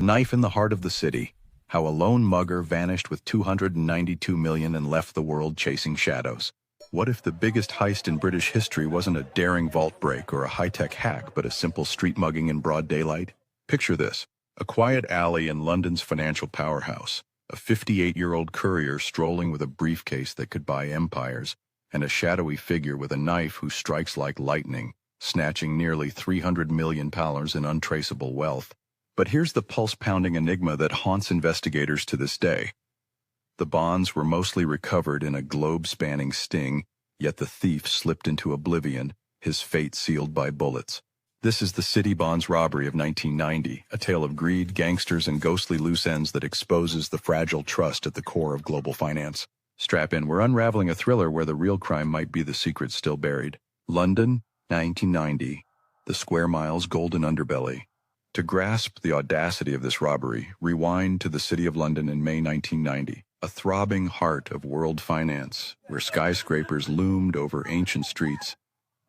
The knife in the heart of the city. How a lone mugger vanished with 292 million and left the world chasing shadows. What if the biggest heist in British history wasn't a daring vault break or a high-tech hack, but a simple street mugging in broad daylight? Picture this: a quiet alley in London's financial powerhouse, a 58-year-old courier strolling with a briefcase that could buy empires, and a shadowy figure with a knife who strikes like lightning, snatching nearly £300 million in untraceable wealth. But here's the pulse-pounding enigma that haunts investigators to this day. The bonds were mostly recovered in a globe-spanning sting, yet the thief slipped into oblivion, his fate sealed by bullets. This is the City Bonds robbery of 1990, a tale of greed, gangsters, and ghostly loose ends that exposes the fragile trust at the core of global finance. Strap in, we're unraveling a thriller where the real crime might be the secret still buried. London, 1990, the square mile's golden underbelly. To grasp the audacity of this robbery, rewind to the City of London in May 1990, a throbbing heart of world finance, where skyscrapers loomed over ancient streets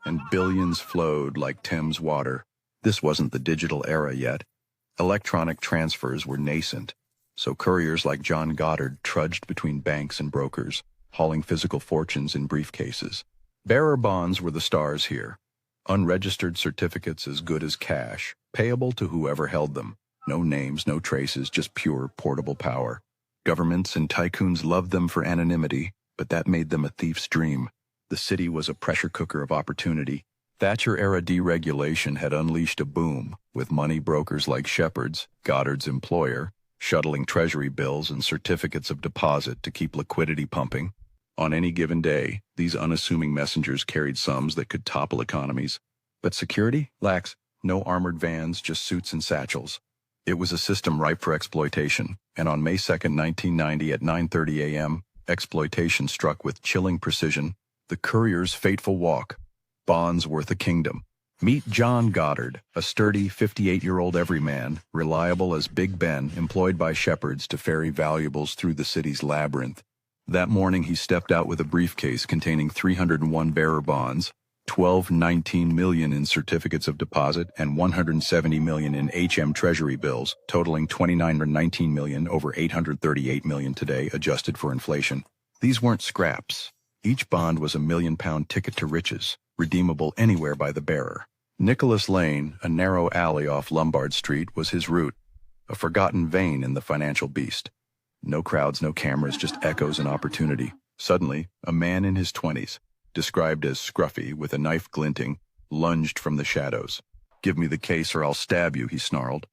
and billions flowed like Thames water. This wasn't the digital era yet. Electronic transfers were nascent, so couriers like John Goddard trudged between banks and brokers, hauling physical fortunes in briefcases. Bearer bonds were the stars here. Unregistered certificates as good as cash, payable to whoever held them. No names, no traces, just pure portable power. Governments and tycoons loved them for anonymity, but that made them a thief's dream. The city was a pressure cooker of opportunity. Thatcher-era deregulation had unleashed a boom, with money brokers like Shepherd's, Goddard's employer, shuttling treasury bills and certificates of deposit to keep liquidity pumping. On any given day, these unassuming messengers carried sums that could topple economies. But security? Lax. No armored vans, just suits and satchels. It was a system ripe for exploitation, and on May 2, 1990 at 9:30 a.m., exploitation struck with chilling precision. The courier's fateful walk. Bonds worth a kingdom. Meet John Goddard, a sturdy 58-year-old everyman, reliable as Big Ben, employed by Shepherds to ferry valuables through the city's labyrinth. That morning he stepped out with a briefcase containing 301 bearer bonds, 12.19 million in certificates of deposit, and 170 million in HM treasury bills, totaling 29.19 million over 838 million today, adjusted for inflation. These weren't scraps. Each bond was £1 million ticket to riches, redeemable anywhere by the bearer. Nicholas Lane, a narrow alley off Lombard Street, was his route, a forgotten vein in the financial beast. No crowds, no cameras, just echoes and opportunity. Suddenly, a man in his 20s, described as scruffy, with a knife glinting, lunged from the shadows. "Give me the case or I'll stab you," he snarled.